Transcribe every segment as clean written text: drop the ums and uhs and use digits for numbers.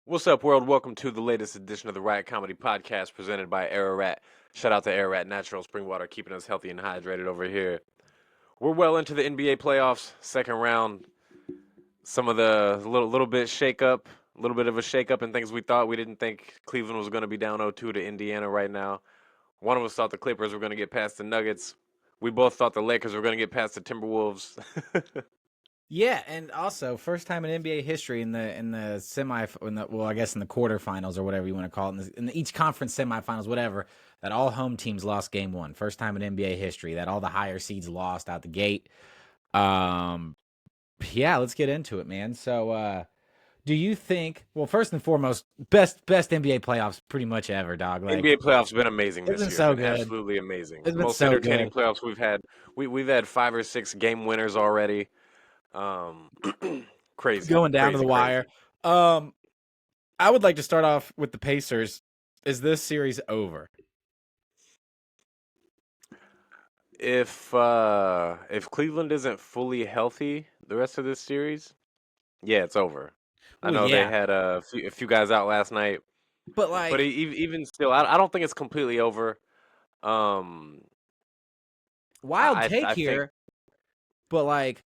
What's up, world? Welcome to the latest edition of the Riot Comedy Podcast presented by Ararat. Shout out to Ararat Natural Spring Water, keeping us healthy and hydrated over here. We're well into the NBA playoffs, second round. Some of the little bit shakeup, a little bit of a shakeup in things we thought. We didn't think Cleveland was going to be down 0-2 to Indiana right now. One of us thought the Clippers were going to get past the Nuggets. We both thought the Lakers were going to get past the Timberwolves. Yeah, and also first time in NBA history in the I guess in the quarterfinals or whatever you want to call it, each conference semifinals, whatever, that all home teams lost game one. First time in NBA history that all the higher seeds lost out the gate. Yeah, let's get into it, man. So, do you think? Well, first and foremost, best NBA playoffs pretty much ever, dog. Like NBA playoffs have been amazing it's this been year. so Been good. absolutely amazing. It's been Most so entertaining good. playoffs we've had. We've had 5 or 6 game winners already. Crazy. Going down to the Crazy. wire. I would like to start off with the Pacers. Is this series over? If Cleveland isn't fully healthy the rest of this series, yeah, it's over. I Well, know they yeah, had a few guys out last night, but but like even still, I don't think it's completely over. Um, wild take I think here, but like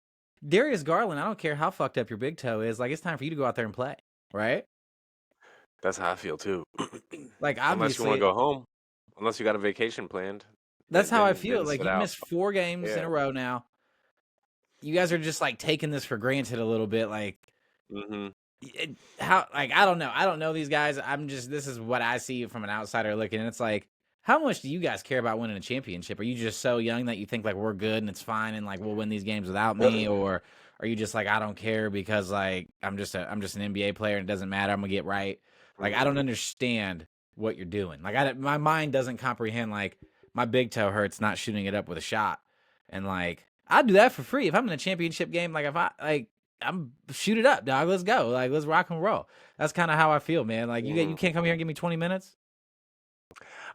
Darius Garland, I don't care how fucked up your big toe is. Like it's time for you to go out there and play, right? that's how I feel too. Like Unless you want to obviously, go home, unless you got a vacation planned, that's how I feel. then Like sit you've out. missed 4 games in Yeah. a row now. You guys are just like taking this for granted a little bit. Like Hmm. how like I don't know these guys. This is what I see from an outsider looking, and it's like. How much do you guys care about winning a championship? Are you just so young that you think like we're good and it's fine and like we'll win these games without me, or are you just like I don't care because like I'm just an NBA player and it doesn't matter, I'm gonna get right? Like I don't understand what you're doing. Like my mind doesn't comprehend like my big toe hurts not shooting it up with a shot, and like I'd do that for free if I'm in a championship game. Like if I'm shoot it up, dog. Let's go. Like let's rock and roll. That's kind of how I feel, man. Like you can't come here and give me 20 minutes.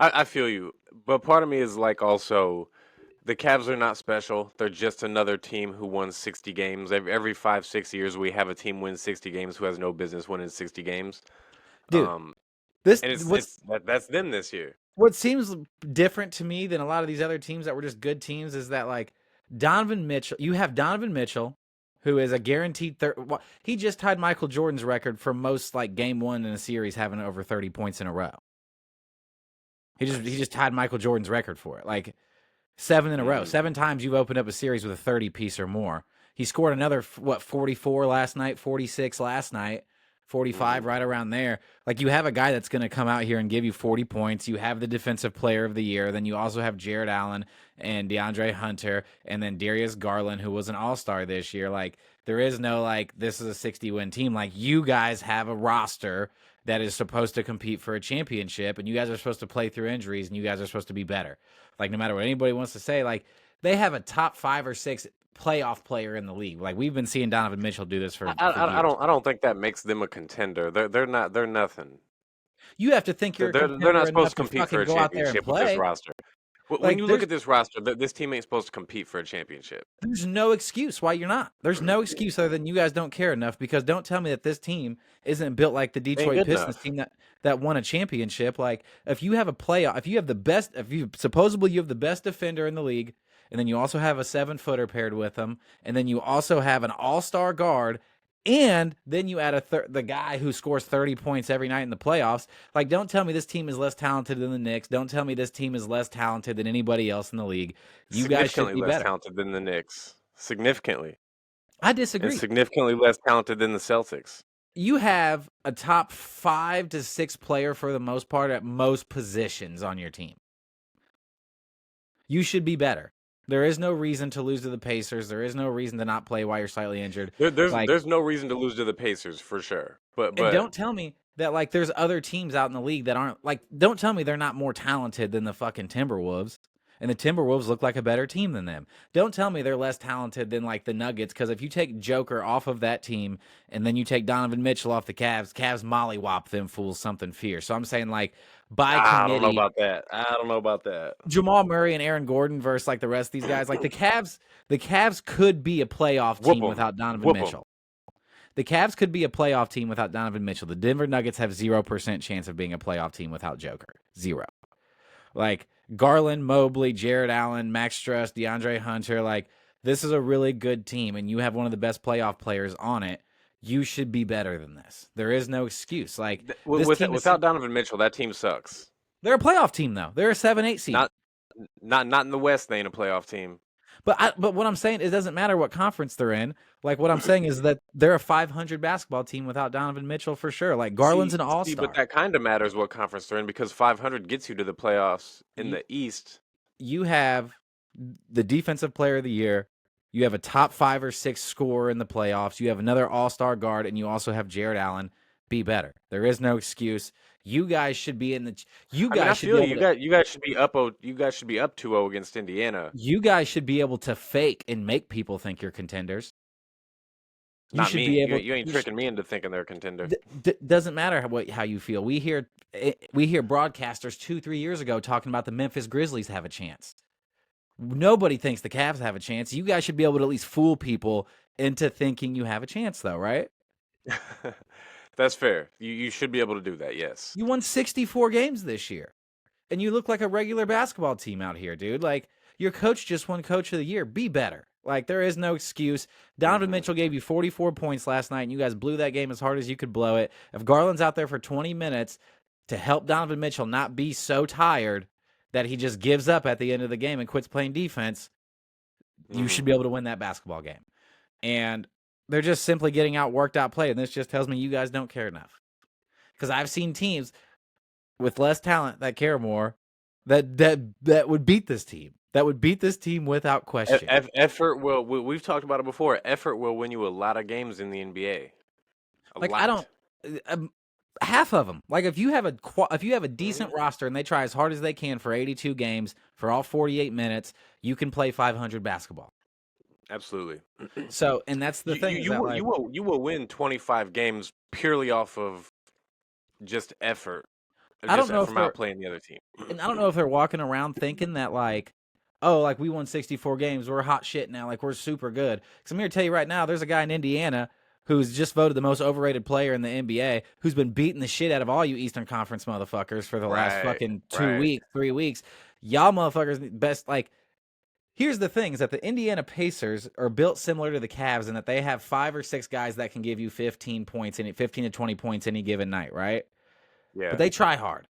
I feel you, but part of me is like also the Cavs are not special. They're just another team who won 60 games. Every 5, 6 years, we have a team win 60 games who has no business winning 60 games. Dude, Um, this and that's them this year. what seems different to me than a lot of these other teams that were just good teams is that like Donovan Mitchell, you have Donovan Mitchell, who is a guaranteed he just tied Michael Jordan's record for most like game one in a series having over 30 points in a row. He just tied Michael Jordan's record for it. Like 7 in a row. 7 times you've opened up a series with a 30 piece or more. He scored another 44 last night, 46 last night. 45 right around there. Like you have a guy that's going to come out here and give you 40 points. You have the defensive player of the year. Then you also have Jared Allen and DeAndre Hunter and then Darius Garland, who was an all-star this year. Like there is no like this is a 60-win team. Like you guys have a roster that is supposed to compete for a championship, and you guys are supposed to play through injuries, and you guys are supposed to be better. Like no matter what anybody wants to say, like they have a top 5 or 6 playoff player in the league. Like we've been seeing Donovan Mitchell do this for years. I don't think that makes them a contender. They're nothing. You have to think you're a They're contender not enough supposed to to compete for fucking a go out there and championship with this play. roster. When Like you look at this roster, this team ain't supposed to compete for a championship. there's no excuse why you're not. There's no excuse other than you guys don't care enough, because don't tell me that this team isn't built like the They ain't Detroit good Pistons enough. team that won a championship. Like if you have a playoff, if you have the best, if you supposedly you have the best defender in the league, and then you also have a 7-footer paired with them, and then you also have an all-star guard, and then you add the guy who scores 30 points every night in the playoffs. Like, don't tell me this team is less talented than the Knicks. Don't tell me this team is less talented than anybody else in the league. You guys should Significantly be less better. talented than the Knicks. Significantly. I And disagree. significantly less talented than the Celtics. You have a top 5 to 6 player for the most part at most positions on your team. You should be better. There is no reason to lose to the Pacers. There is no reason to not play while you're slightly injured. There's no reason to lose to the Pacers for sure. And But don't tell me that like there's other teams out in the league that aren't like. Don't tell me they're not more talented than the fucking Timberwolves. And the Timberwolves look like a better team than them. Don't tell me they're less talented than like the Nuggets, because if you take Joker off of that team and then you take Donovan Mitchell off the Cavs mollywop them fools something fierce. So I'm saying like by I don't know committee, about that. I don't know about that. Jamal Murray and Aaron Gordon versus like the rest of these guys, like the Cavs could be a playoff Whoop team 'em. without Donovan Whoop 'em. Mitchell. The Cavs could be a playoff team without Donovan Mitchell. The Denver Nuggets have 0% chance of being a playoff team without Joker. 0. Like Garland, Mobley, Jared Allen, Max Struss, DeAndre Hunter, like this is a really good team, and you have one of the best playoff players on it. You should be better than this. There is no excuse. Like this team without Donovan Mitchell, that team sucks. They're a playoff team though. They're a 7-8 seed. Not in the West. They ain't a playoff team. But what I'm saying, it doesn't matter what conference they're in. Like what I'm saying is that they're a 500 basketball team without Donovan Mitchell for sure. Like Garland's an all-star. But that kind of matters what conference they're in because 500 gets you to the playoffs in the East. You have the defensive player of the year. You have a top 5 or 6 scorer in the playoffs. You have another all-star guard, and you also have Jared Allen. Be better. There is no excuse. You guys should be in the. You guys should be. You guys should be up. You guys should be up 2-0 against Indiana. You guys should be able to fake and make people think you're contenders. You should be able. You ain't tricking me into thinking they're a contender. Doesn't matter how you feel. We hear broadcasters 2-3 years ago talking about the Memphis Grizzlies have a chance. Nobody thinks the Cavs have a chance. You guys should be able to at least fool people into thinking you have a chance, though, right? That's fair. You should be able to do that, yes. You won 64 games this year, and you look like a regular basketball team out here, dude. Like, your coach just won Coach of the Year. Be better. Like, there is no excuse. Donovan Mitchell gave you 44 points last night, and you guys blew that game as hard as you could blow it. If Garland's out there for 20 minutes to help Donovan Mitchell not be so tired that he just gives up at the end of the game and quits playing defense, you should be able to win that basketball game. And they're just simply getting outplayed, and this just tells me you guys don't care enough. Because I've seen teams with less talent that care more that would beat this team. That would beat this team without question. Effort will. We've talked about it before. Effort will win you a lot of games in the NBA. Half of them. Like if you have a decent roster and they try as hard as they can for 82 games for all 48 minutes, you can play 500 basketball. Absolutely. So, and that's the thing. You will win 25 games purely off of just effort. I don't know from outplaying the other team. And I don't know if they're walking around thinking that like, oh, like we won 64 games, we're hot shit now, like we're super good. Because I'm here to tell you right now, there's a guy in Indiana who's just voted the most overrated player in the NBA, who's been beating the shit out of all you Eastern Conference motherfuckers for the last fucking 2 weeks, 3 weeks. Y'all motherfuckers best, like, here's the thing, is that the Indiana Pacers are built similar to the Cavs in that they have 5 or 6 guys that can give you 15 to 20 points any given night, right? Yeah. But they try hard,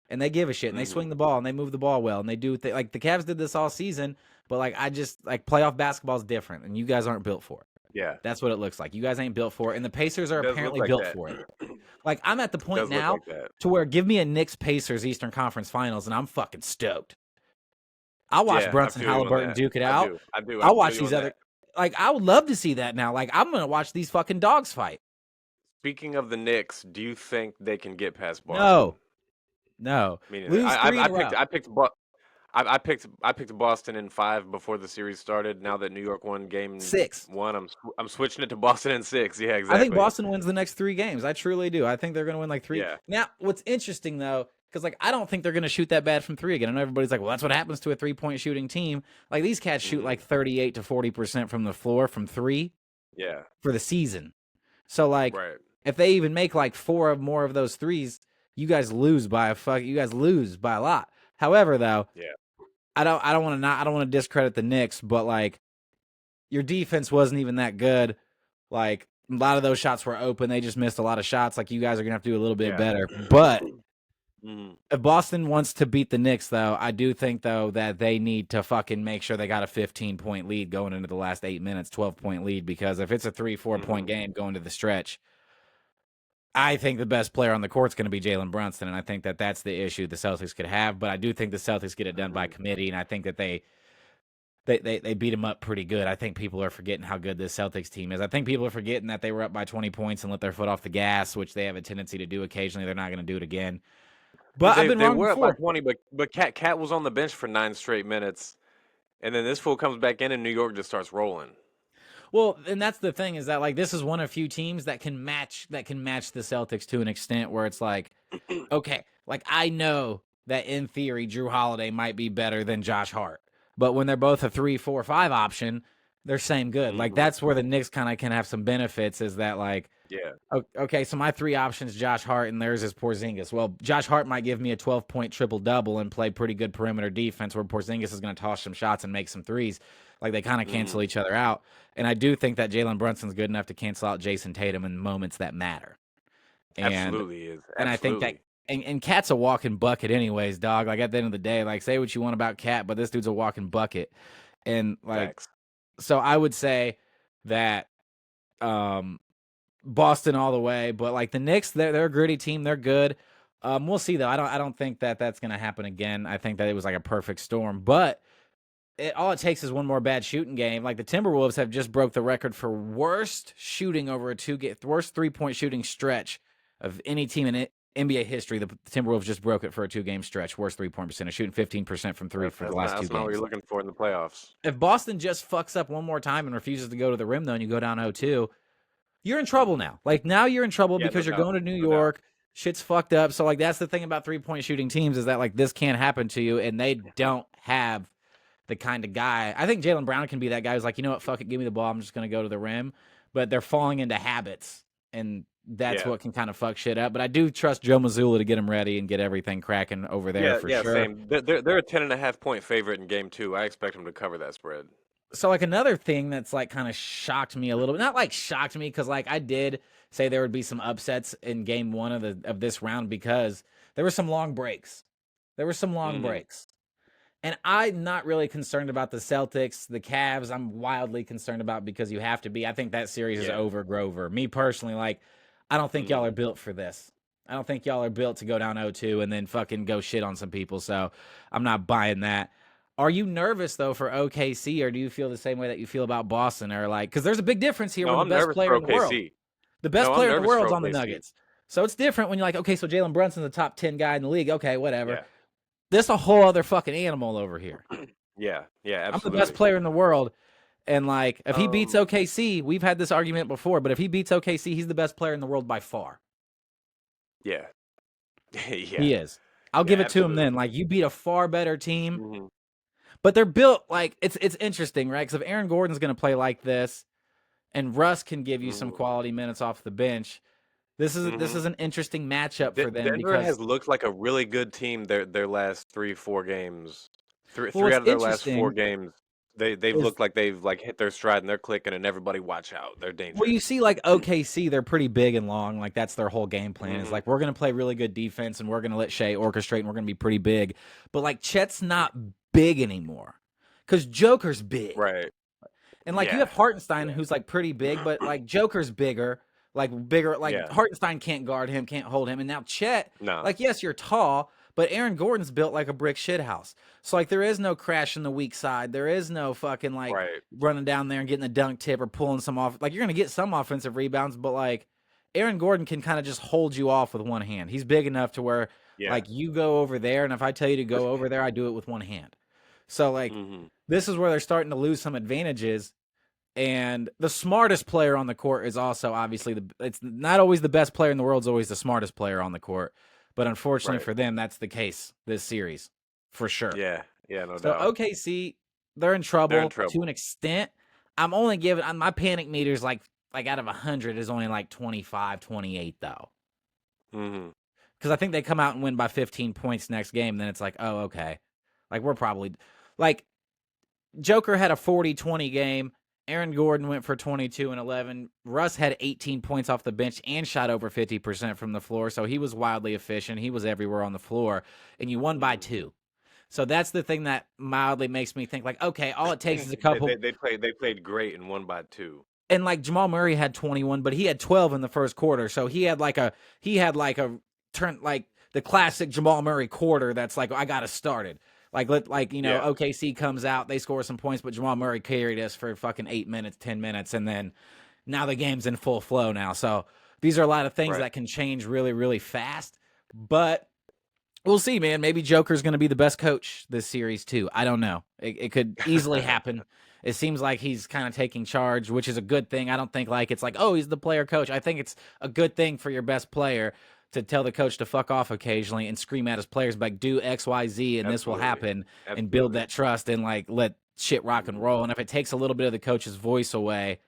and they give a shit, and they swing the ball, and they move the ball well, and they do like the Cavs did this all season. But like playoff basketball is different, and you guys aren't built for it. Yeah, that's what it looks like. You guys ain't built for it, and the Pacers are apparently built for it. Like I'm at the point now to where give me a Knicks Pacers Eastern Conference Finals, and I'm fucking stoked. I'll watch Brunson Haliburton duke it out. I do. I'll watch these other. Like I would love to see that now. Like I'm gonna watch these fucking dogs fight. Speaking of the Knicks, do you think they can get past Boston? No. I picked Boston in 5 before the series started. Now that New York won game 6, I'm switching it to Boston in 6. Yeah, exactly. I think Boston wins the next 3 games. I truly do. I think they're going to win like 3. Yeah. Now, what's interesting though, because like I don't think they're going to shoot that bad from 3 again. I know everybody's like, well, that's what happens to a 3-point shooting team. Like these cats shoot like 38 to 40% from the floor from 3. Yeah. For the season. So like, if they even make like 4 more of those threes, you guys lose by a lot. However, though, I don't want to discredit the Knicks, but like your defense wasn't even that good. Like a lot of those shots were open. They just missed a lot of shots. Like you guys are gonna have to do a little bit better. But if Boston wants to beat the Knicks, though, I do think though that they need to fucking make sure they got a 15-point lead going into the last 8 minutes, 12-point lead, because if it's a 3-4 point game going to the stretch, I think the best player on the court is going to be Jalen Brunson, and I think that that's the issue the Celtics could have. But I do think the Celtics get it done by committee, and I think that they beat him up pretty good. I think people are forgetting how good this Celtics team is. I think people are forgetting that they were up by 20 points and let their foot off the gas, which they have a tendency to do occasionally. They're not going to do it again. But I've been wrong before. They were up by 20, but Cat was on the bench for 9 straight minutes, and then this fool comes back in, and New York just starts rolling. Well, and that's the thing, is that like this is one of few teams that can match the Celtics to an extent where it's like, okay, like I know that in theory Drew Holiday might be better than Josh Hart, but when they're both a 3, 4, 5 option, they're same good. Like Hmm. that's where the Knicks kind of can have some benefits. Is that like Yeah. okay? So my three options: Josh Hart, and theirs is Porzingis. Well, Josh Hart might give me a 12-point triple double and play pretty good perimeter defense, where Porzingis is going to toss some shots and make some threes. Like they kind of cancel Hmm. each other out. And I do think that Jalen Brunson's good enough to cancel out Jason Tatum in moments that matter. And Absolutely is. and I think that Absolutely. and Cat's a walking bucket anyways, dog. Like at the end of the day, like say what you want about Cat, but this dude's a walking bucket. And like Facts. so I would say that Boston all the way, but like the Knicks, they're a gritty team. They're good. We'll see though. I don't think that that's gonna happen again. I think that it was like a perfect storm, but all it takes is one more bad shooting game. Like the Timberwolves have just broke the record for worst shooting over a worst 3-point shooting stretch of any team in NBA history. The Timberwolves just broke it for a 2-game stretch. Worst 3-point percentage, shooting 15% from three for the last two That's not what games. you're looking for in the playoffs. If Boston just fucks up one more time and refuses to go to the rim, though, and you go down 0-2, you're in trouble Hmm. now. Like now you're in trouble Yeah, no because you're doubt. going to New No doubt. York. Shit's fucked up. So like that's the thing about 3-point shooting teams is that like this can't happen to you, and they don't have the kind of guy. I think Jaylen Brown can be that guy who's like, you know what, fuck it, give me the ball. I'm just gonna go to the rim. But they're falling into habits, and that's Yeah. what can kind of fuck shit up. But I do trust Joe Mazzulla to get him ready and get everything cracking over there Yeah, for yeah, sure. same. They're a 10.5 point favorite in game two. I expect them to cover that spread. So like another thing that's like kind of shocked me a little bit, not like shocked me because like I did say there would be some upsets in game one of this round because there were some long breaks. There were some long Hmm. breaks. And I'm not really concerned about the Celtics, the Cavs. I'm wildly concerned about because you have to be. I think that series is Yeah. over, Grover. Me personally, like, I don't think y'all Hmm. are built for this. I don't think y'all are built to go down 0-2 and then fucking go shit on some people. So I'm not buying that. Are you nervous though for OKC, or do you feel the same way that you feel about Boston, or like because there's a big difference here No, when the I'm best nervous player for in the world, OKC. the best No, I'm player in the nervous for world's on the OKC. Nuggets. So it's different when you're like, okay, so Jalen Brunson's the top 10 guy in the league. Okay, whatever. Yeah. This a whole other fucking animal over here. Yeah. Yeah. I'm the best Absolutely. player in the world. And like, if he beats Um. OKC, we've had this argument before, but if he beats OKC, he's the best player in the world by far. Yeah. Yeah. He is. I'll Yeah. give it to him Absolutely. then. Like, you beat a far better team, Hmm. but they're built like it's interesting, right? Because if Aaron Gordon's going to play like this, and Russ can give you some Hmm. quality minutes off the bench, this Hmm. is an interesting matchup for them Denver because has looked like a really good team. Their last 3 4 games, three well, three what's out of their last four interesting games, they've is looked like they've like hit their stride and they're clicking and everybody watch out. They're well, you dangerous. see, like OKC, they're pretty big and long. Like that's their whole game plan. Is Hmm. like we're gonna play really good defense and we're gonna let Shea orchestrate and we're gonna be pretty big. But like Chet's not big anymore because Joker's big, Right. and like you Yeah. have Hartenstein Yeah. who's like pretty big, but like Joker's bigger, like bigger. Like Yeah. Hartenstein can't guard him, can't hold him, and now Chet, No. like yes, you're tall. But Aaron Gordon's built like a brick shithouse. So like there is no crash in the weak side. There is no fucking like Right. running down there and getting a dunk tip or pulling some off. Like you're gonna get some offensive rebounds, but like Aaron Gordon can kind of just hold you off with one hand. He's big enough to where Yeah. like you go over there, and if I tell you to go over there, I do it with one hand. So like Hmm. this is where they're starting to lose some advantages. And the smartest player on the court is also obviously it's not always the best player in the world, is always the smartest player on the court. But unfortunately Right. for them, that's the case this series, for sure. Yeah. Yeah. No So doubt. OKC, they're in They're in trouble to trouble. an extent. I'm only giving my panic meter's like out of 100 is only like 25, 28 though. Hmm. Because I think they come out and win by 15 points next game, then it's like, oh, okay. Like we're probably like Joker had a 40-20 game. Aaron Gordon went for 22 and 11. Russ had 18 points off the bench and shot over 50% from the floor, so he was wildly efficient. He was everywhere on the floor, and you won by 2. So that's the thing that mildly makes me think like, okay, all it takes is a couple. They played great and won by 2. And like Jamal Murray had 21, but he had 12 in the first quarter, so he had like a turn like the classic Jamal Murray quarter. That's like I got us started. Like Yeah. OKC comes out, they score some points, but Jamal Murray carried us for fucking 8 minutes, 10 minutes, and then now the game's in full flow now. So these are a lot of things Right. that can change really, really fast. But we'll see, man. Maybe Joker's going to be the best coach this series too. I don't know. It could easily happen. It seems like he's kind of taking charge, which is a good thing. I don't think like it's like, oh, he's the player coach. I think it's a good thing for your best player to tell the coach to fuck off occasionally and scream at his players like do X, Y, Z, and this will Absolutely. happen, and build Absolutely. that trust and like let shit rock and roll. And if it takes a little bit of the coach's voice away,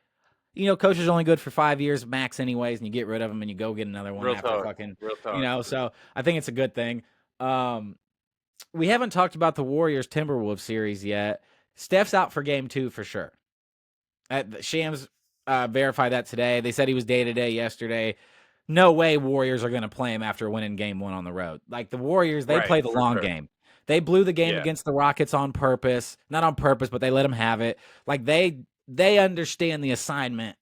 coach is only good for 5 years max anyways, and you get rid of him and you go get another one Real after talk. fucking, Real talk. so I think it's a good thing. We haven't talked about the Warriors Timberwolves series yet. Steph's out for game 2 for sure. Shams verified that today. They said he was day-to-day yesterday. No way Warriors are going to play him after winning game 1 on the road. Like, the Warriors, they play the long game. They blew the game against the Rockets on purpose. Not on purpose, but they let them have it. Like, they understand the assignment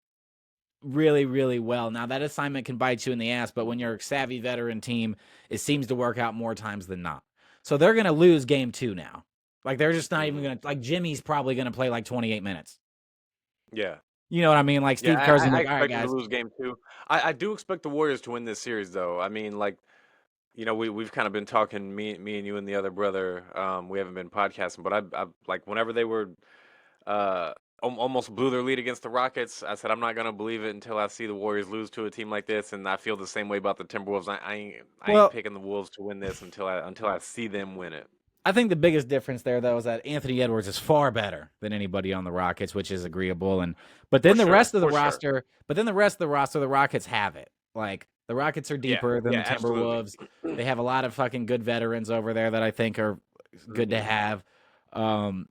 really, really well. Now, that assignment can bite you in the ass, but when you're a savvy veteran team, it seems to work out more times than not. So they're going to lose game 2 now. Like, they're just not even going to – like, Jimmy's probably going to play like 28 minutes. Yeah. You know what I mean? Like, Steve Kerr's I like, all right, expect them guys. to lose game 2. I do expect the Warriors to win this series, though. I mean, like, we've kind of been talking, me and you and the other brother. We haven't been podcasting, but I like whenever they were almost blew their lead against the Rockets, I said I'm not gonna believe it until I see the Warriors lose to a team like this, and I feel the same way about the Timberwolves. I ain't picking the Wolves to win this until I see them win it. I think the biggest difference there, though, is that Anthony Edwards is far better than anybody on the Rockets, which is agreeable. But then the rest of the roster, the Rockets have it. Like, the Rockets are deeper than the Timberwolves. They have a lot of fucking good veterans over there that I think are good to have. I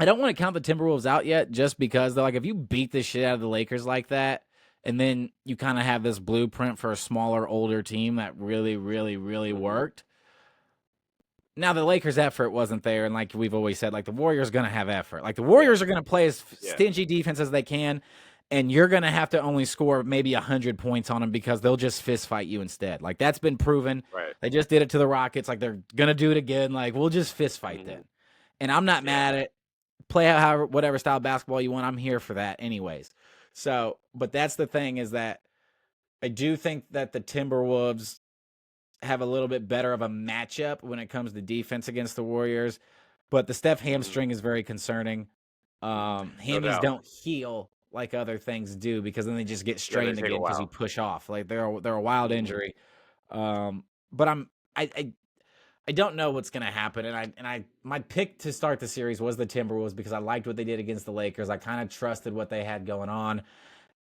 don't want to count the Timberwolves out yet, just because they're like, if you beat the shit out of the Lakers like that, and then you kind of have this blueprint for a smaller, older team that really, really, really worked. Now, the Lakers' effort wasn't there, and like we've always said, like, the Warriors are going to have effort. Like, the Warriors are going to play as stingy defense as they can, and you're going to have to only score maybe 100 points on them because they'll just fist fight you instead. Like, that's been proven. Right. They just did it to the Rockets. Like, they're going to do it again. Like, we'll just fist fight then. And I'm not mad at it. Play however, whatever style of basketball you want. I'm here for that anyways. So, but that's the thing, is that I do think that the Timberwolves have a little bit better of a matchup when it comes to defense against the Warriors, but the Steph hamstring is very concerning. Hammies don't heal like other things do, because then they just get strained again because you push off. Like, they're a wild injury. But I don't know what's going to happen, and my pick to start the series was the Timberwolves because I liked what they did against the Lakers. I kind of trusted what they had going on,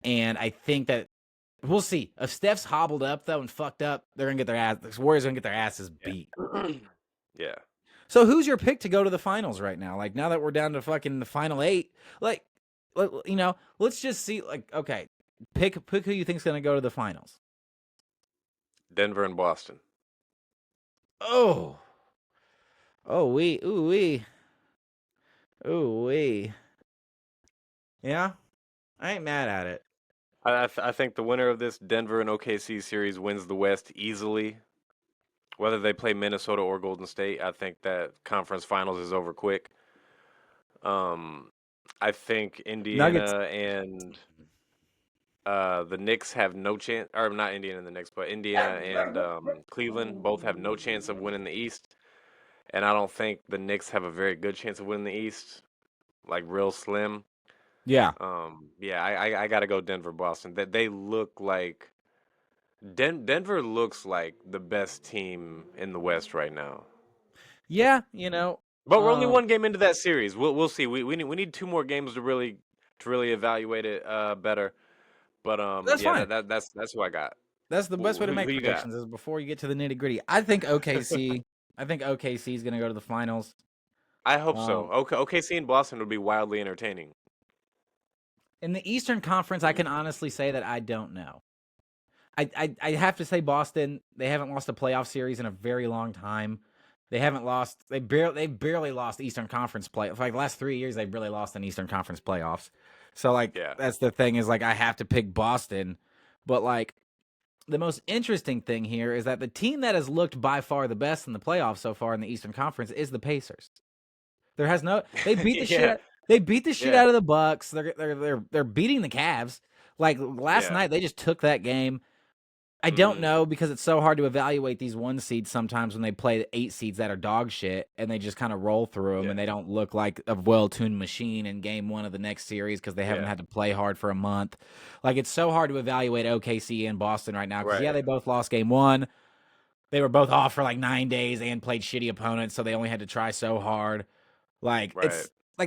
and I think that we'll see. If Steph's hobbled up, though, and fucked up, they're going to get their ass. The Warriors are going to get their asses beat. Yeah. So who's your pick to go to the finals right now? Like, now that we're down to fucking the final 8, like, let's just see. Like, okay, pick who you think's going to go to the finals. Denver and Boston. Ooh wee. Yeah, I ain't mad at it. I think the winner of this Denver and OKC series wins the West easily. Whether they play Minnesota or Golden State, I think that conference finals is over quick. I think Indiana and the Knicks have no chance, or not Indiana and the Knicks, but Indiana and Cleveland both have no chance of winning the East. And I don't think the Knicks have a very good chance of winning the East, like real slim. Yeah. I got to go Denver, Boston. That they look like Denver looks like the best team in the West right now. Yeah, But we're only one game into that series. We'll see. We need 2 more games to really evaluate it better. But that's fine. That's who I got. That's the best way to make predictions, is before you get to the nitty gritty. I think OKC. I think OKC is going to go to the finals. I hope so. OKC and Boston would be wildly entertaining. In the Eastern Conference, I can honestly say that I don't know. I have to say Boston, they haven't lost a playoff series in a very long time. They haven't lost. They barely lost Eastern Conference play. For like the last 3 years, they've really lost in Eastern Conference playoffs. So that's the thing, is like I have to pick Boston. But like the most interesting thing here is that the team that has looked by far the best in the playoffs so far in the Eastern Conference is the Pacers. They beat the shit. They beat the shit out of the Bucks. They're beating the Cavs. Like last night, they just took that game. I don't know, because it's so hard to evaluate these 1 seeds sometimes when they play the 8 seeds that are dog shit, and they just kind of roll through them, and they don't look like a well-tuned machine in game 1 of the next series because they haven't had to play hard for a month. Like, it's so hard to evaluate OKC and Boston right now because, they both lost game 1. They were both off for like 9 days and played shitty opponents, so they only had to try so hard. Like,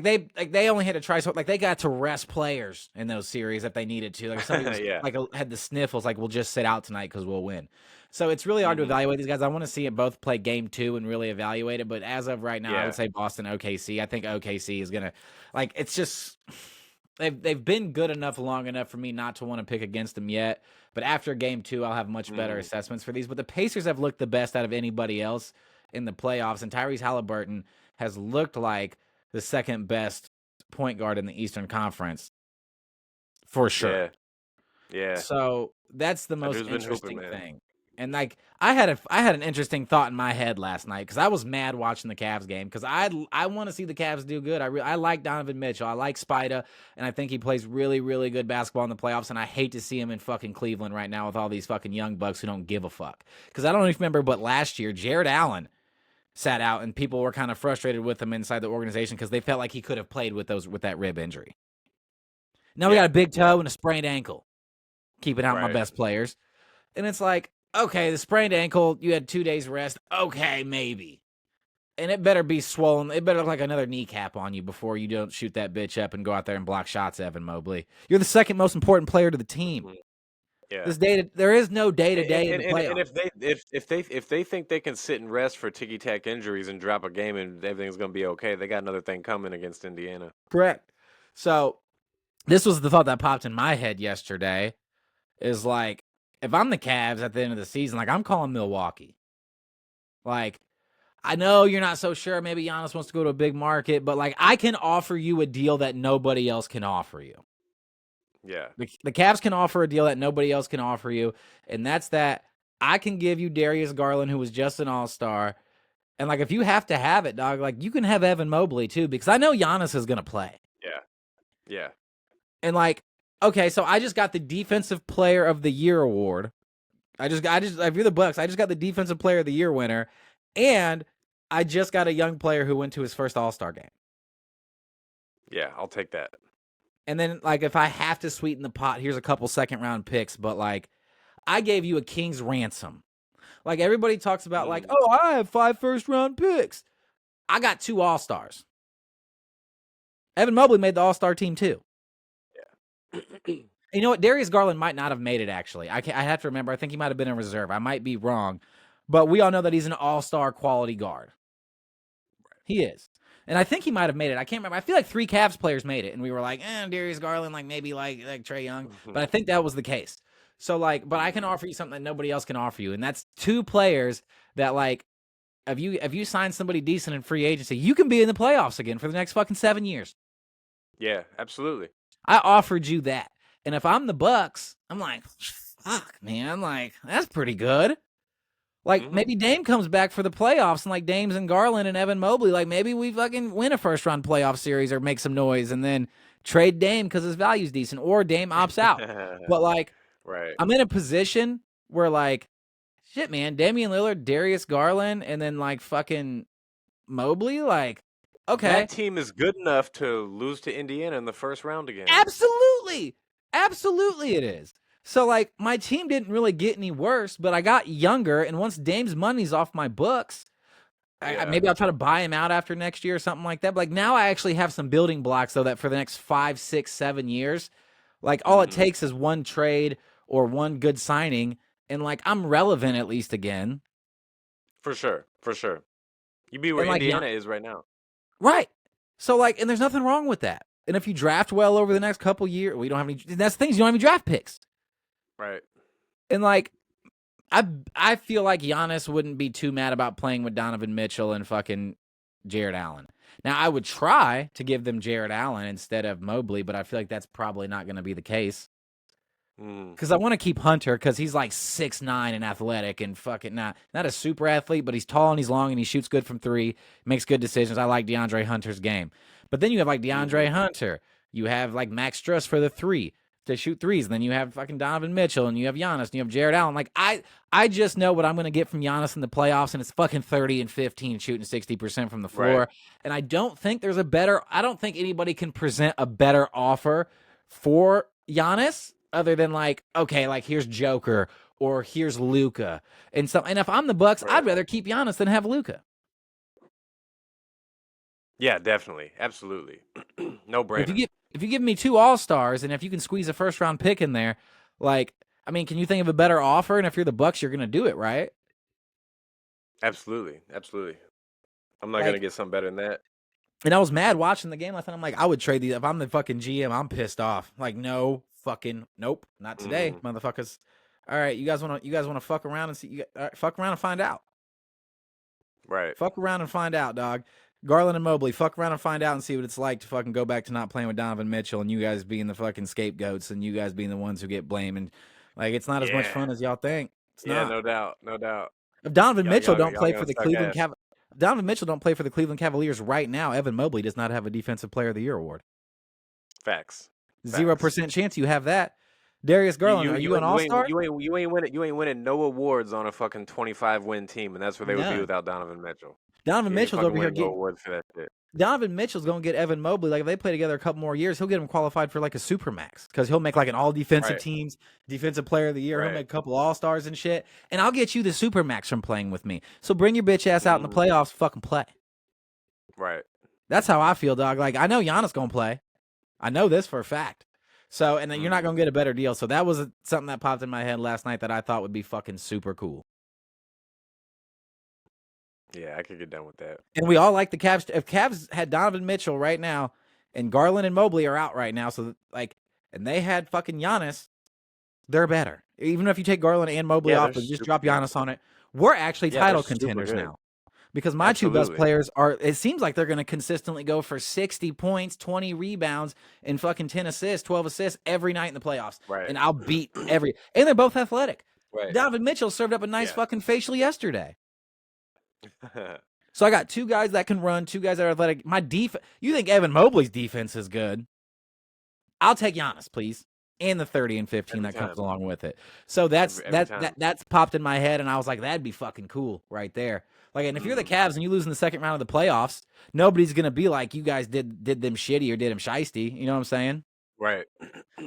they only had to try so like they got to rest players in those series if they needed to. Like if somebody was Yeah. had the sniffles, like we'll just sit out tonight because we'll win. So it's really hard to evaluate these guys. I want to see it both play game 2 and really evaluate it. But as of right now, I would say Boston OKC. I think OKC is gonna it's just they've been good enough long enough for me not to want to pick against them yet. But after game 2, I'll have much better assessments for these. But the Pacers have looked the best out of anybody else in the playoffs, and Tyrese Haliburton has looked like the second best point guard in the Eastern Conference for sure. Yeah. So that's the most dude's been interesting hooping, man. thing. And like I had an interesting thought in my head last night because I was mad watching the Cavs game because I want to see the Cavs do good. I like Donovan Mitchell. I like Spida, and I think he plays really, really good basketball in the playoffs. And I hate to see him in fucking Cleveland right now with all these fucking young bucks who don't give a fuck. Because I don't even remember, but last year Jared Allen sat out, and people were kind of frustrated with him inside the organization because they felt like he could have played with that rib injury. Now we got a big toe and a sprained ankle, keeping out my best players, and it's like, okay, the sprained ankle, you had 2 days rest, okay, maybe, and it better be swollen. It better look like another kneecap on you before you don't shoot that bitch up and go out there and block shots, Evan Mobley. You're the second most important player to the team. Yeah. There is no day to day in the playoffs. And if they think they can sit and rest for ticky tack injuries and drop a game and everything's gonna be okay, they got another thing coming against Indiana. Correct. So this was the thought that popped in my head yesterday. Is like if I'm the Cavs at the end of the season, like I'm calling Milwaukee. Like I know you're not so sure. Maybe Giannis wants to go to a big market, but like I can offer you a deal that nobody else can offer you. Yeah. The Cavs can offer a deal that nobody else can offer you, and that's that I can give you Darius Garland, who was just an all-star, and like if you have to have it, dog, like you can have Evan Mobley too, because I know Giannis is gonna play. Yeah. And like, okay, so I just got the Defensive Player of the Year award. If you're the Bucks, I just got the Defensive Player of the Year winner, and I just got a young player who went to his first All-Star game. Yeah, I'll take that. And then, like, if I have to sweeten the pot, here's a couple second-round picks. But, like, I gave you a king's ransom. Like, everybody talks about, like, oh, I have 5 first-round picks. I got 2 All-Stars. Evan Mobley made the All-Star team, too. Yeah. You know what? Darius Garland might not have made it, actually. I have to remember. I think he might have been in reserve. I might be wrong. But we all know that he's an all-star quality guard. He is. And I think he might have made it. I can't remember. I feel like 3 Cavs players made it. And we were like, Darius Garland, like maybe like Trae Young. But I think that was the case. So, like, but I can offer you something that nobody else can offer you. And that's 2 players that, like, if you sign somebody decent in free agency, you can be in the playoffs again for the next fucking 7 years. Yeah, absolutely. I offered you that. And if I'm the Bucks, I'm like, fuck, man. Like, that's pretty good. Like, maybe Dame comes back for the playoffs, and, like, Dame's and Garland and Evan Mobley, like, maybe we fucking win a first-round playoff series or make some noise and then trade Dame because his value's decent, or Dame opts out. But, like, I'm in a position where, like, shit, man, Damian Lillard, Darius Garland, and then, like, fucking Mobley, like, okay. That team is good enough to lose to Indiana in the first round again. Absolutely. Absolutely it is. So, like, my team didn't really get any worse, but I got younger, and once Dame's money's off my books, maybe I'll try to buy him out after next year or something like that. But, like, now I actually have some building blocks, though, that for the next 5, 6, 7 years, like, all it takes is one trade or one good signing, and, like, I'm relevant at least again. For sure. You be where Indiana is right now. Right. So, like, and there's nothing wrong with that. And if you draft well over the next couple years, we don't have any. That's the things, you don't have any draft picks. Right. And, like, I feel like Giannis wouldn't be too mad about playing with Donovan Mitchell and fucking Jared Allen. Now, I would try to give them Jared Allen instead of Mobley, but I feel like that's probably not going to be the case. Because I want to keep Hunter because he's like 6'9" and athletic and fucking not a super athlete, but he's tall and he's long and he shoots good from 3, makes good decisions. I like DeAndre Hunter's game. But then you have like DeAndre Hunter. You have like Max Struss for the 3 to shoot 3s. And then you have fucking Donovan Mitchell and you have Giannis and you have Jared Allen. Like I just know what I'm going to get from Giannis in the playoffs, and it's fucking 30 and 15 shooting 60% from the floor. Right. And I don't think anybody can present a better offer for Giannis other than like, okay, like here's Joker or here's Luka. And if I'm the Bucks, I'd rather keep Giannis than have Luka. Yeah, definitely, absolutely, no If you brainer. give me 2 All-Stars and if you can squeeze a first round pick in there, like I mean, can you think of a better offer? And if you're the Bucks, you're gonna do it, right? Absolutely, absolutely. I'm not gonna Like, get something better than that. and I was mad watching the game last night. I'm like, I would trade these if I'm the fucking GM. I'm pissed off. Like, no fucking nope, not today, Hmm. motherfuckers. All right, you guys want to fuck around and see? All right, fuck around and find out. Right. Fuck around and find out, dog. Garland and Mobley, fuck around and find out and see what it's like to fucking go back to not playing with Donovan Mitchell and you guys being the fucking scapegoats and you guys being the ones who get blamed. And like, it's not as much Yeah. fun as y'all think. It's Yeah. not. No doubt. No doubt. If Donovan Y'all, Mitchell y'all, don't y'all play for gonna the suck ass. Donovan Mitchell don't play for the Cleveland Cavaliers right now, Evan Mobley does not have a Defensive Player of the Year award. Facts. Facts. 0% chance you have that. Darius You Garland, you are you you an ain't All you ain't Star? you ain't winning no awards on a fucking 25 win team, and that's where they would be None. without Donovan Mitchell. Donovan You ain't Mitchell's fucking over here winning no getting. awards for that shit. Donovan Mitchell's gonna get Evan Mobley. Like if they play together a couple more years, he'll get him qualified for like a super max because he'll make like an all defensive Right. teams, defensive player of the year. He'll Right. make a couple all stars and shit. And I'll get you the super max from playing with me. So bring your bitch ass out in the Hmm. playoffs, fucking play. Right. That's how I feel, dog. Like I know Giannis gonna play. I know this for a fact. So and then you're not Hmm. gonna get a better deal. So that was something that popped in my head last night that I thought would be fucking super cool. Yeah, I could get done with that. And we all like the Cavs. If Cavs had Donovan Mitchell right now, and Garland and Mobley are out right now, so like, and they had fucking Giannis, they're better. Even if you take Garland and Mobley Yeah, off, they're but just super drop good. Giannis on it, we're actually Yeah, they're title super contenders good. now. Because my two best Absolutely. players are, it seems like they're going to consistently go for 60 points, 20 rebounds, and fucking 10 assists, 12 assists every night in the playoffs. Right. And I'll beat every, and they're both athletic. Right. Donovan Mitchell served up a nice Yeah. fucking facial yesterday. So I got two guys that can run, two guys that are athletic. My defense, you think Evan Mobley's defense is good? I'll take Giannis, please, and the 30 and 15 Every that comes time. along with it. So that's Every time. that's popped in my head, and I was like, that'd be fucking cool right there. Like, and if you're the Cavs and you lose in the second round of the playoffs, nobody's gonna be like, you guys did them shitty or did them shiesty. You know what I'm saying? Right.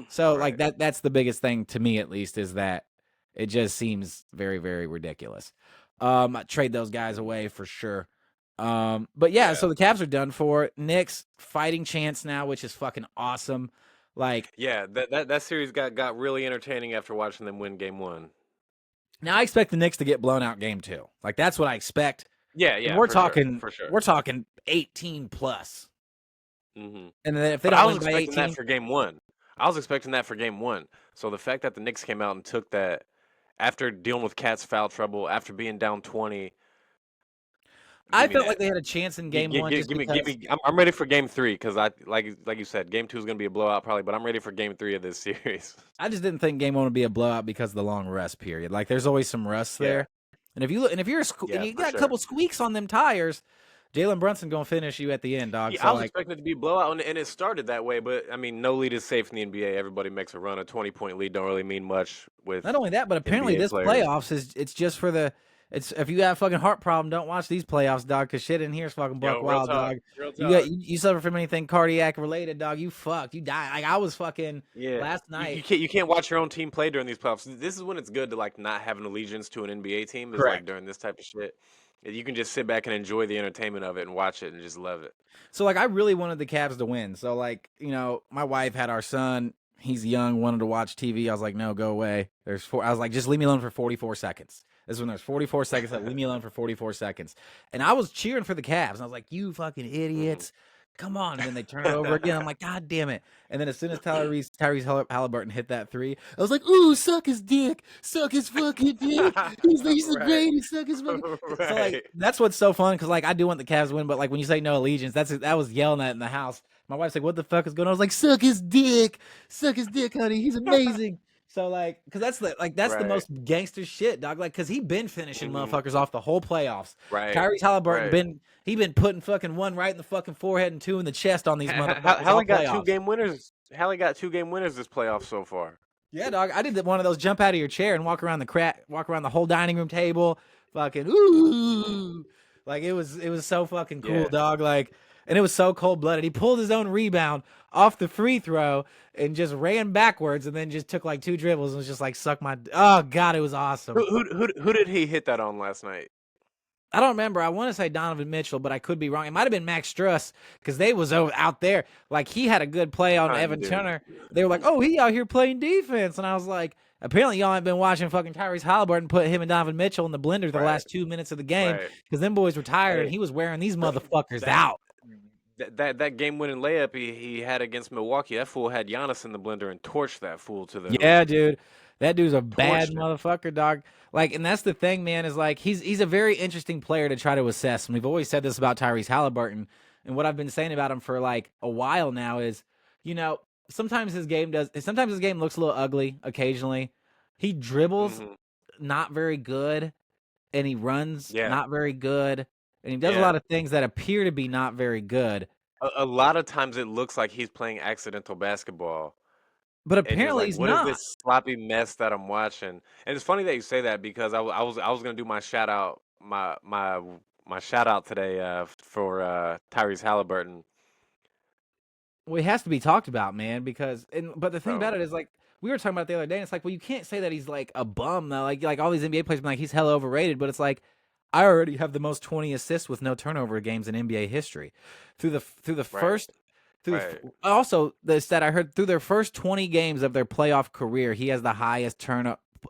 So like Right. that's the biggest thing to me, at least, is that it just seems very, very ridiculous. I'd trade those guys away for sure. But yeah, Yeah. so the Cavs are done for. Knicks fighting chance now, which is fucking awesome. Like Yeah, that series got really entertaining after watching them win game one. now, I expect the Knicks to get blown out game 2. Like that's what I expect. Yeah, And yeah, for sure. For sure. we're talking 18 plus. Hmm. And then if they But don't I was win by expecting that 18, for game one. I was expecting that for game one. So the fact that the Knicks came out and took that after dealing with Cat's foul trouble, after being down 20, I give me felt like that. they had a chance in game 1 just Give because me. I'm ready for game three because I like you said, game two is gonna be a blowout probably, but I'm ready for game three of this series. I just didn't think game 1 would be a blowout because of the long rest period. Like there's always some rust Yeah, there. And if you look, and if you're and yeah, you for got a sure. couple squeaks on them tires, Jalen Brunson gonna finish you at the end, dog. Yeah, I So was like, expecting it to be a blowout, and it started that way. But I mean, no lead is safe in the NBA. Everybody makes a run. A 20-point lead don't really mean much with not only that, but apparently NBA this players. playoffs is it's just for the it's if you got a fucking heart problem, don't watch these playoffs, dog, because shit in here is fucking buck Yo, real wild, talk, dog. real You got talk. you suffer from anything cardiac related, dog, you fucked. You die. Like I was fucking Yeah, last you, night. you can't watch your own team play during these playoffs. This is when it's good to like not have an allegiance to an NBA team. Is like Correct. during this type of shit. You can just sit back and enjoy the entertainment of it and watch it and just love it. So like I really wanted the Cavs to win. So like, you know, my wife had our son, he's young, wanted to watch TV. I was like, no, go away. I was like, just leave me alone for 44 seconds. This is when there's 44 seconds. Like, leave me alone for 44 seconds. And I was cheering for the Cavs. And I was like, you fucking Hmm. idiots. Come on. And then they turn it over again. I'm like, God damn it. And then as soon as Tyrese Haliburton hit that three, I was like, ooh, suck his dick. Suck his fucking dick. He's the Right, greatest. Suck his fucking. So like right. that's what's so fun because like I do want the Cavs to win, but like when you say no allegiance, that was yelling at in the house. My wife's like, "What the fuck is going on?" I was like, "Suck his dick, honey. He's amazing." So like, because that's the Right. most gangster shit, dog. Like, because he been finishing Hmm. motherfuckers off the whole playoffs. Right. Tyrese Haliburton Right. he been putting fucking one right in the fucking forehead and two in the chest on these motherfuckers all Hallie got two playoffs. game winners. Hallie got 2 game winners this playoff so far. Yeah, dog. I did one of those jump out of your chair and walk around the whole dining room table, fucking ooh, like it was so fucking cool, Yeah. dog. Like, and it was so cold blooded. He pulled his own rebound off the free throw and just ran backwards, and then just took like 2 dribbles and was just like, "Suck my." Oh god, it was awesome. Who did he hit that on last night? I don't remember. I want to say Donovan Mitchell, but I could be wrong. It might have been Max Struss because they was out there. Like, he had a good play on Evan Dude. Turner. They were like, oh, he out here playing defense. And I was like, apparently y'all ain't been watching fucking Tyrese Haliburton put him and Donovan Mitchell in the blender the last 2 minutes of the game because them boys were tired and he was wearing these motherfuckers out. That game-winning layup he had against Milwaukee, that fool had Giannis in the blender and torched that fool to the hoop. Yeah, dude. That dude's a bad Torched him. motherfucker, dog. Like, and that's the thing, man, is like he's a very interesting player to try to assess. And we've always said this about Tyrese Haliburton. And what I've been saying about him for like a while now is, sometimes his game looks a little ugly occasionally. He dribbles not very good, and he runs not very good, and he does a lot of things that appear to be not very good. A lot of times it looks like he's playing accidental basketball. But And you're apparently like, he's what is not. this sloppy mess that I'm watching? And it's funny that you say that because I was gonna do my shout out my shout out today for Tyrese Haliburton. Well, it has to be talked about, man, but the thing Bro. about it is, like, we were talking about it the other day, and it's like, well, you can't say that he's like a bum though. Like all these NBA players been like he's hella overrated, but it's like I already have the most 20 assists with no turnover games in NBA history. Also, the stat I heard, through their first 20 games of their playoff career, he has the highest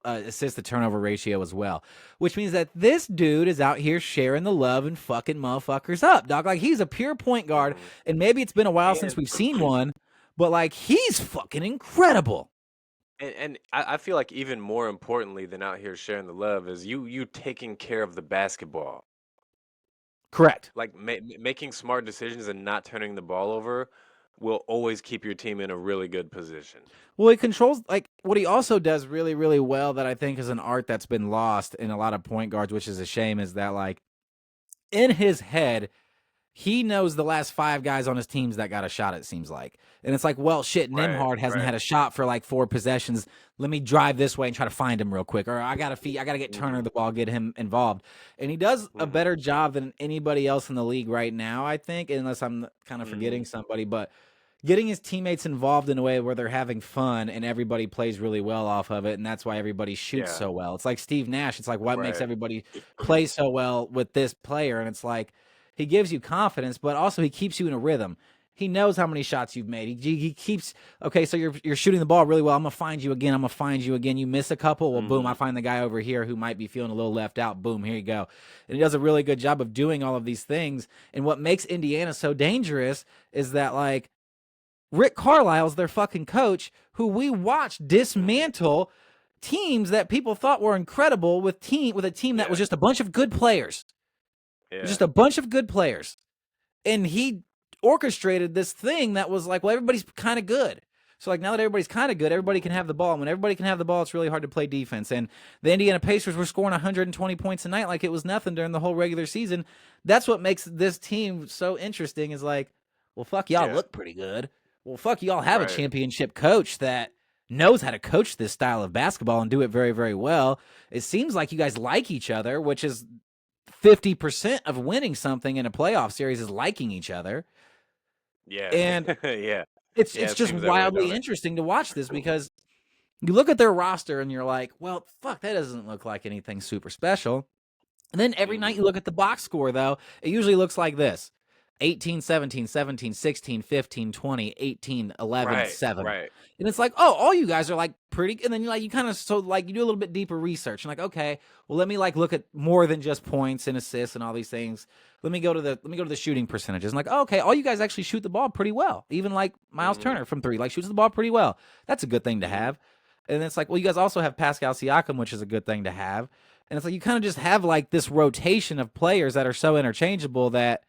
assist to turnover ratio as well, which means that this dude is out here sharing the love and fucking motherfuckers up, dog. Like, he's a pure point guard, and maybe it's been a while since we've seen one, but like, he's fucking incredible. And I feel like even more importantly than out here sharing the love is you taking care of the basketball. Correct. Like making smart decisions and not turning the ball over will always keep your team in a really good position. Well, he controls, like, what he also does really, really well that I think is an art that's been lost in a lot of point guards, which is a shame, is that, like, in his head, he knows the last 5 guys on his teams that got a shot, it seems like. And it's like, well, shit, Nembhard hasn't had a shot for like 4 possessions. Let me drive this way and try to find him real quick. Or I got to get Turner the ball, get him involved. And he does a better job than anybody else in the league right now, I think, unless I'm kind of forgetting somebody. But getting his teammates involved in a way where they're having fun and everybody plays really well off of it, and that's why everybody shoots so well. It's like Steve Nash. It's like, what makes everybody play so well with this player? And it's like, he gives you confidence, but also he keeps you in a rhythm. He knows how many shots you've made. He keeps, okay, so you're shooting the ball really well. I'm going to find you again. You miss a couple. Well, boom, I find the guy over here who might be feeling a little left out. Boom, here you go. And he does a really good job of doing all of these things. And what makes Indiana so dangerous is that, like, Rick Carlisle's their fucking coach, who we watched dismantle teams that people thought were incredible with a team that was just a bunch of good players. Just a bunch of good players. And he orchestrated this thing that was like, well, everybody's kind of good. So, like, now that everybody's kind of good, everybody can have the ball. And when everybody can have the ball, it's really hard to play defense. And the Indiana Pacers were scoring 120 points a night like it was nothing during the whole regular season. That's what makes this team so interesting, is like, well, fuck, y'all look pretty good. Well, fuck, y'all have a championship coach that knows how to coach this style of basketball and do it very, very well. It seems like you guys like each other, which is 50% of winning something in a playoff series is liking each other. Yeah. And yeah. It's just wildly interesting to watch this, because you look at their roster and you're like, well, fuck, that doesn't look like anything super special. And then every night you look at the box score, though, it usually looks like this: 18, 17, 17, 16, 15, 20, 18, 11, 7. And it's like, oh, all you guys are like pretty. And then you kind of, so like, you do a little bit deeper research and like, okay, well, let me like look at more than just points and assists and all these things. Let me go to the shooting percentages. And like, oh, okay, all you guys actually shoot the ball pretty well. Even like Miles Turner from 3, like, shoots the ball pretty well. That's a good thing to have. And it's like, well, you guys also have Pascal Siakam, which is a good thing to have. And it's like, you kind of just have like this rotation of players that are so interchangeable that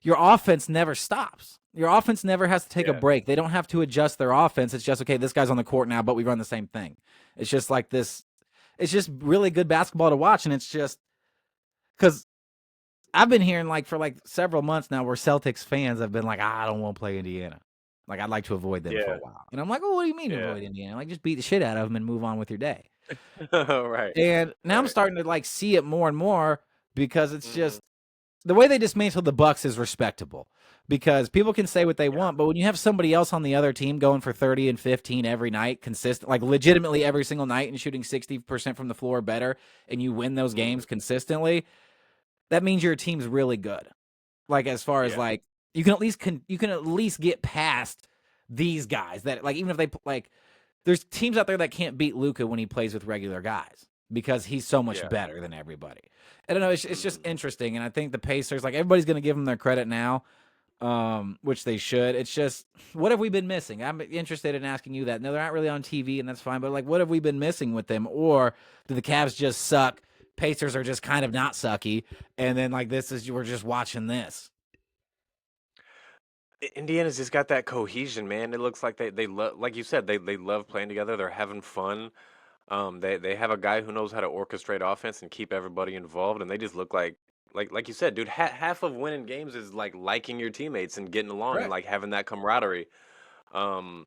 your offense never stops. Your offense never has to take a break. They don't have to adjust their offense. It's just, okay, this guy's on the court now, but we run the same thing. It's just like this. It's just really good basketball to watch. And it's just because I've been hearing like for like several months now where Celtics fans have been like, I don't want to play Indiana. Like, I'd like to avoid them for a while. And I'm like, oh, what do you mean avoid Indiana? Like, just beat the shit out of them and move on with your day. And now I'm starting to like see it more and more, because it's just the way they dismantled the Bucks is respectable, because people can say what they want, but when you have somebody else on the other team going for 30 and 15 every night, consistent, like legitimately every single night, and shooting 60% from the floor better, and you win those games consistently, that means your team's really good. Like as far as Yeah. like you can at least get past these guys that like even if they like there's teams out there that can't beat Luka when he plays with regular guys because he's so much Yeah. better than everybody. I don't know. It's just Mm. interesting, and I think the Pacers, like everybody's going to give them their credit now, which they should. It's just what have we been missing? I'm interested in asking you that. No, they're not really on TV, and that's fine. But like, what have we been missing with them? Or do the Cavs just suck? Pacers are just kind of not sucky, and then like this is we're just watching this. Indiana's just got that cohesion, man. It looks like they love, like you said, they love playing together. They're having fun. They have a guy who knows how to orchestrate offense and keep everybody involved, and they just look like you said, dude. Half of winning games is like liking your teammates and getting along and Correct. like having that camaraderie. Um,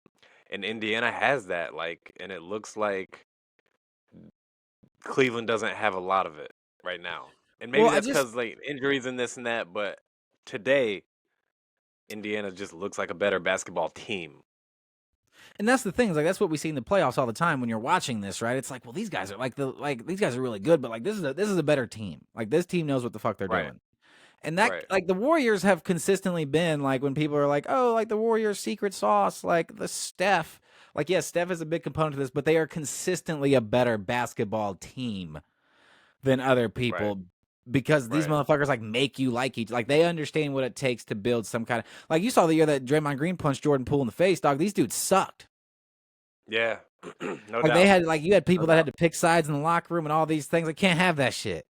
and Indiana has that, like, and it looks like Cleveland doesn't have a lot of it right now. And Well, maybe I that's just because like injuries and this and that, but today Indiana just looks like a better basketball team. And that's the thing, is like that's what we see in the playoffs all the time when you're watching this, right? It's like, well, these guys are like these guys are really good, but like this is a better team. Like this team knows what the fuck they're Right, doing. And that right. like the Warriors have consistently been like when people are like, oh, like the Warriors secret sauce, like the Steph. Like, yes, Steph is a big component to this, but they are consistently a better basketball team than other Right, people because these right. motherfuckers like make you like each like they understand what it takes to build some kind of like you saw the year that Draymond Green punched Jordan Poole in the face, dog. These dudes sucked. Yeah, no Like they doubt, had like you had no people that had doubt. to pick sides in the locker room and all these things. Like can't have that shit.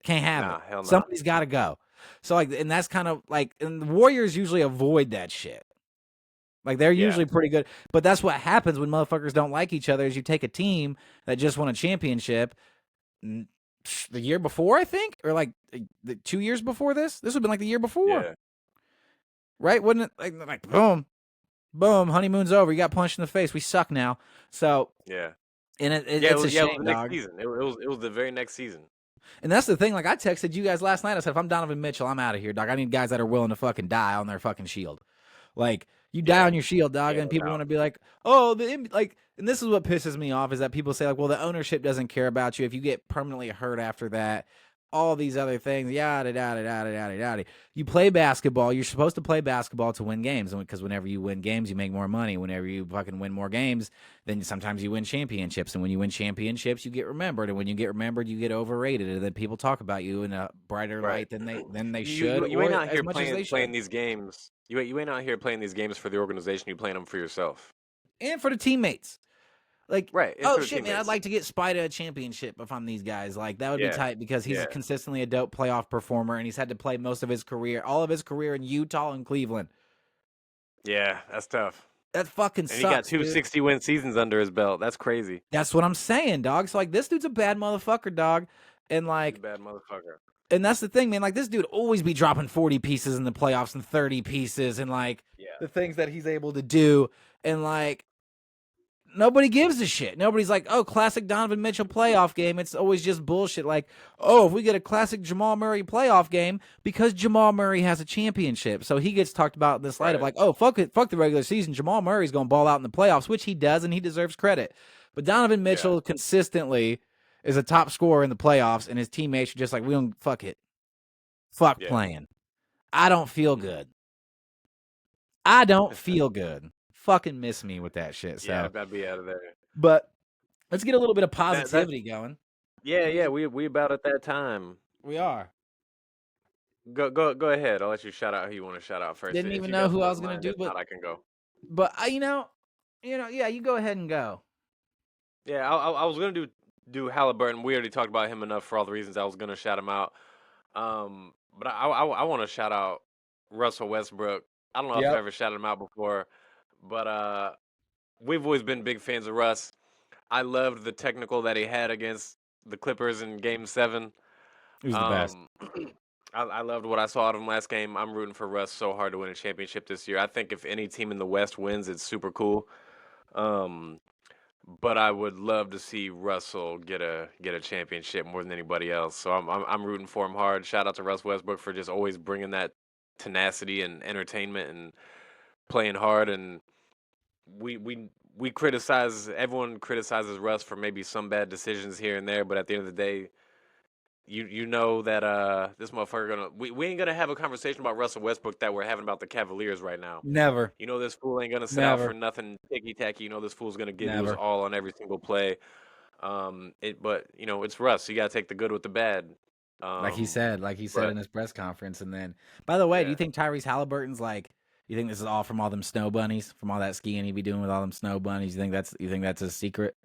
Can't have it. Nah, hell nah. Somebody's got to go. So like, and that's kind of like, and the Warriors usually avoid that shit. Like they're Yeah, usually pretty good, but that's what happens when motherfuckers don't like each other. Is you take a team that just won a championship the year before, I think, or like the 2 years before this. This would have been like the year before, yeah, right? Wouldn't it? Like boom, boom, honeymoon's over. You got punched in the face. We suck now. So, yeah, and yeah. it's a Yeah, it was shame, the next dog. season. It was the very next season. And that's the thing. Like I texted you guys last night. I said, if I'm Donovan Mitchell, I'm out of here, dog. I need guys that are willing to fucking die on their fucking shield. Like you die Yeah, on your shield, dog, yeah, and no people doubt. want to be like, oh, like, and this is what pisses me off is that people say like, well, the ownership doesn't care about you if you get permanently hurt after that. All these other things, yada yada yada yada yada. You play basketball. You're supposed to play basketball to win games, because whenever you win games, you make more money. Whenever you fucking win more games, then sometimes you win championships. And when you win championships, you get remembered. And when you get remembered, you get overrated, and then people talk about you in a brighter Right. light than they You should, you ain't or out as here much as they playing should. these games. You ain't out here playing these games for the organization. You playing them for yourself. And for the teammates. Like, Right. It's oh for the shit, man, I'd teammates. like to get Spida a championship if I'm these guys. Like, that would be Yeah, tight because he's yeah, consistently a dope playoff performer and he's had to play most of his career, all of his career in Utah and Cleveland. yeah. That's tough. That fucking And he got sucks, two dude. 60-win seasons under his belt. That's crazy. That's what I'm saying, dog. So like this dude's a bad motherfucker, dog. And He's a like bad motherfucker. and that's the thing, man. Like this dude always be dropping 40 pieces in the playoffs and 30 pieces and like Yeah, the things that he's able to do. And like nobody gives a shit. Nobody's like, oh, classic Donovan Mitchell playoff game. It's always just bullshit. Like, oh, if we get a classic Jamal Murray playoff game because Jamal Murray has a championship. So he gets talked about in this light of right. like, oh, fuck it, fuck the regular season. Jamal Murray's going to ball out in the playoffs, which he does, and he deserves credit. But Donovan Yeah, Mitchell consistently is a top scorer in the playoffs, and his teammates are just like, we don't, fuck it. Fuck yeah. playing. I don't feel good. I don't feel good. Fucking miss me with that shit. Yeah, So, I've got to be out of there. but let's get a little bit of That positivity going. yeah, yeah. We about at that time. We are. Go ahead. I'll let you shout out who you want to shout out first. Didn't If even you know got who I something was in gonna mind, do, if not, I can go. but yeah, you go ahead and go. Yeah, I was gonna do Haliburton. We already talked about him enough for all the reasons I was gonna shout him out. But I want to shout out Russell Westbrook. I don't know if I've Yep. ever shouted him out before, but we've always been big fans of Russ. I loved the technical that he had against the Clippers in Game 7. He was the best. Um, I loved what I saw out of him last game. I'm rooting for Russ so hard to win a championship this year. I think if any team in the West wins, it's super cool. Um, but I would love to see Russell get a championship more than anybody else. So I'm rooting for him hard. Shout out to Russ Westbrook for just always bringing that tenacity and entertainment and playing hard. And we criticize everyone criticizes Russ for maybe some bad decisions here and there, but at the end of the day, you know that this motherfucker gonna we ain't gonna have a conversation about Russell Westbrook that we're having about the Cavaliers right now. Never, You know this fool ain't gonna sit out for never, nothing ticky tacky. You know this fool's gonna give you his never. all on every single play. But it's Russ. You gotta take the good with the bad. Like he said But in his press conference. And then, by the way, do you yeah, think Tyrese Halliburton's like? You think this is all from all them snow bunnies, from all that skiing he be doing with all them snow bunnies? You think that's a secret?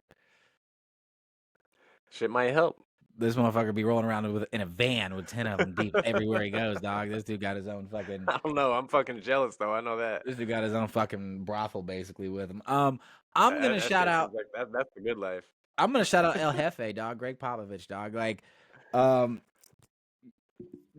shit might help. This motherfucker be rolling around in a van with 10 of them deep everywhere he goes, dog. This dude got his own fucking. I don't know. I'm fucking jealous though. I know that. This dude got his own fucking brothel basically with him. I'm gonna That shout shit out. seems like that's the good life. I'm gonna shout out El Jefe, dog. Greg Popovich, dog. Like, um,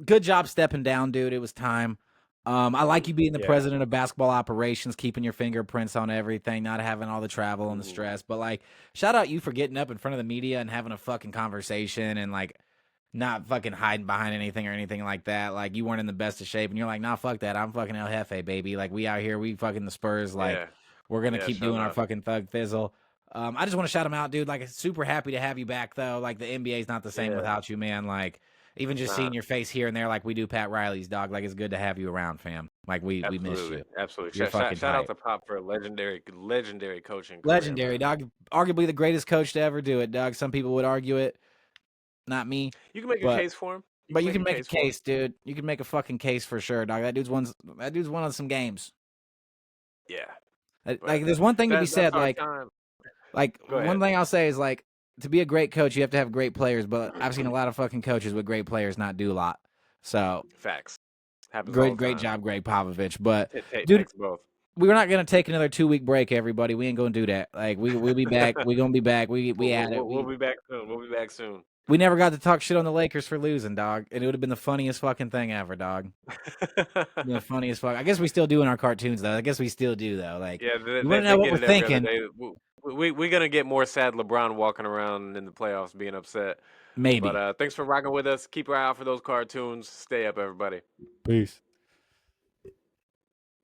good job stepping down, dude. It was time. I like you being the Yeah. president of basketball operations, keeping your fingerprints on everything, not having all the travel and the stress. But like, shout out you for getting up in front of the media and having a fucking conversation and like not fucking hiding behind anything or anything like that. Like you weren't in the best of shape and you're like, nah, fuck that. I'm fucking El Jefe, baby. Like we out here, we fucking the Spurs. Like Yeah. we're gonna Yeah. keep Sure doing our enough. fucking thug fizzle. I just want to shout him out, dude. Like super happy to have you back though. Like the NBA's not the same Yeah. without you, man. Like even just Nah. seeing your face here and there, like we do Pat Riley's, dog. Like it's good to have you around, fam. Like we miss Absolutely. you. Absolutely. You're Shout, fucking shout, shout out tight. to Pop for a legendary coaching career, Legendary, man. dog. Arguably the greatest coach to ever do it, dog. Some people would argue it, not me. You can make a But case for him. but you can make a For him. case, dude. You can make a fucking case for sure, dog. That dude's won on some games. Yeah. Like But there's one thing to be that's said, our like time. Go one ahead. thing I'll say is like to be a great coach, you have to have great players. But I've seen a lot of fucking coaches with great players not do a lot. So Facts. Happens all the great time. job, Greg Popovich. But It dude, takes both. we're not gonna take another 2 week break, everybody. We ain't gonna do that. Like we'll be back. We're gonna be back. We had it. We'll be back soon. We'll be back soon. We never got to talk shit on the Lakers for losing, dog. And it would have been the funniest fucking thing ever, dog. The funniest fuck. I guess we still do in our cartoons though. I guess we still do though. Like Yeah, you want to know they what get we're it every other thinking? day. We're gonna get more sad LeBron walking around in the playoffs being upset. Maybe. But thanks for rocking with us. Keep your eye out for those cartoons. Stay up, everybody. Peace.